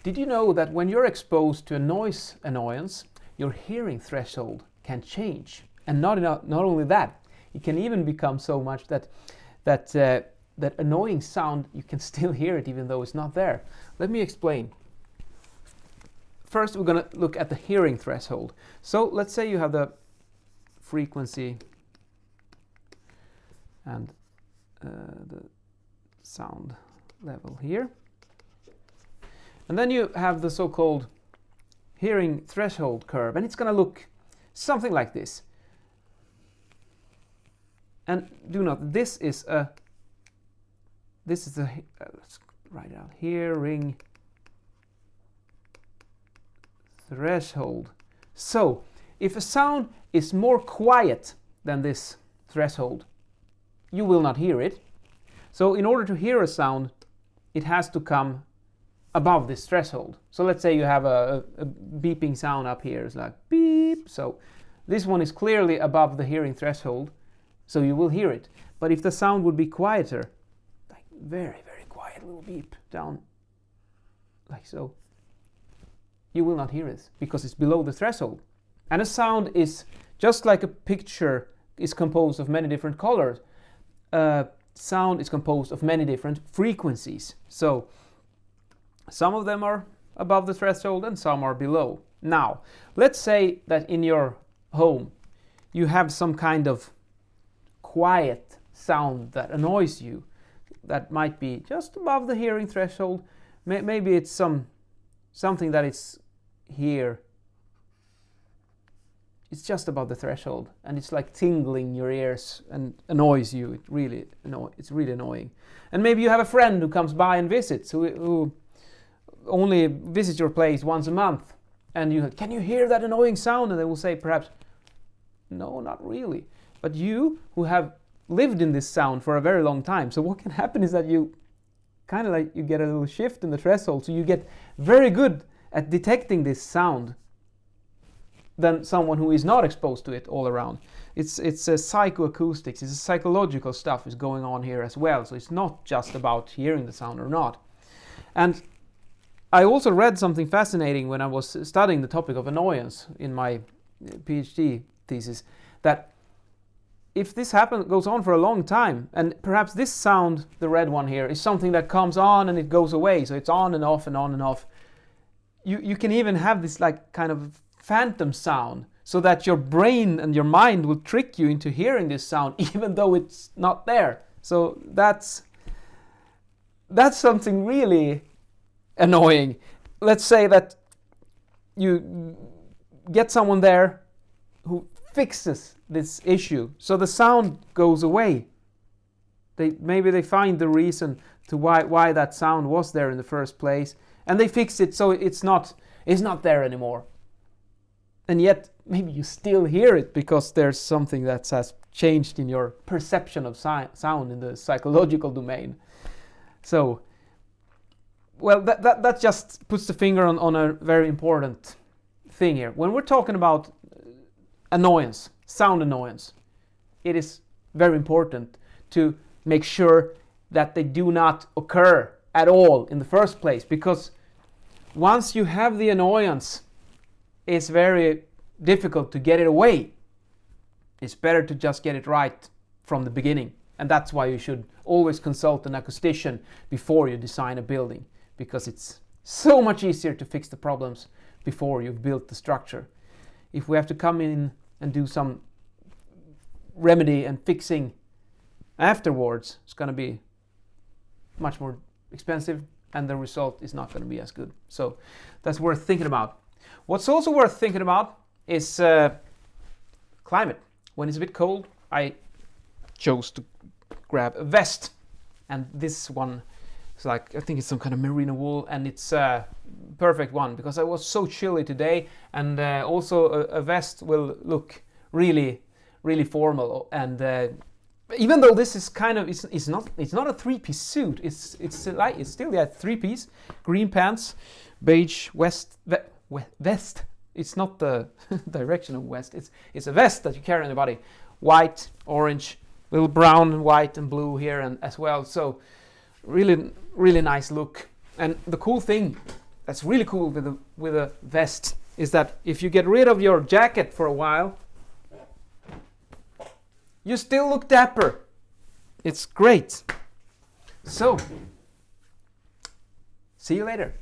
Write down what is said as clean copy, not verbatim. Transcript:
Did you know that when you're exposed to a noise annoyance, your hearing threshold can change? And not only that, it can even become so much that annoying sound, you can still hear it even though it's not there. Let me explain. First, we're going to look at the hearing threshold. So let's say you have the frequency and the sound level here. And then you have the so-called hearing threshold curve, and it's going to look something like this. And do note, this is the let's write down hearing threshold. So if a sound is more quiet than this threshold, you will not hear it. So in order to hear a sound, it has to come above this threshold. So let's say you have a beeping sound up here. It's like beep. So this one is clearly above the hearing threshold, so you will hear it. But if the sound would be quieter, like very, very quiet little beep down, like so, you will not hear it because it's below the threshold. And a sound is just like a picture is composed of many different colors. Sound is composed of many different frequencies. So some of them are above the threshold and some are below. Now, let's say that in your home you have some kind of quiet sound that annoys you, that might be just above the hearing threshold. Maybe it's something that is here. It's just above the threshold and it's like tingling your ears and annoys you. It's really annoying. And maybe you have a friend who comes by and visits, who only visits your place once a month, and can you hear that annoying sound? And they will say perhaps, no, not really. But you, who have lived in this sound for a very long time, so what can happen is that you kind of like you get a little shift in the threshold, so you get very good at detecting this sound than someone who is not exposed to it all around. It's a psychoacoustics, it's a psychological stuff is going on here as well. So it's not just about hearing the sound or not. And I also read something fascinating when I was studying the topic of annoyance in my PhD thesis, that if this goes on for a long time, and perhaps this sound, the red one here, is something that comes on and it goes away, so it's on and off and on and off. You can even have this like kind of phantom sound, so that your brain and your mind will trick you into hearing this sound even though it's not there. So that's something really annoying. Let's say that you get someone there who fixes this issue, so the sound goes away. Maybe they find the reason to why that sound was there in the first place, and they fix it so it's not there anymore. And yet maybe you still hear it because there's something that has changed in your perception of sound in the psychological domain. So, well, that just puts the finger on a very important thing here. When we're talking about annoyance, sound annoyance, it is very important to make sure that they do not occur at all in the first place, because once you have the annoyance, it's very difficult to get it away. It's better to just get it right from the beginning. And that's why you should always consult an acoustician before you design a building, because it's so much easier to fix the problems before you've built the structure. If we have to come in and do some remedy and fixing afterwards, it's going to be much more expensive and the result is not going to be as good. So that's worth thinking about. What's also worth thinking about is climate. When it's a bit cold, I chose to grab a vest, and this one is like, I think it's some kind of merino wool, and it's a perfect one because I was so chilly today, and also a vest will look really, really formal. And even though this is kind of, it's not a three-piece suit, it's still a three-piece, green pants, beige vest. It's not the direction of west. It's a vest that you carry on the body, white, orange, little brown and white and blue here and as well. So really, really nice look. And the cool thing that's really cool with a vest is that if you get rid of your jacket for a while, you still look dapper. It's great. So, see you later.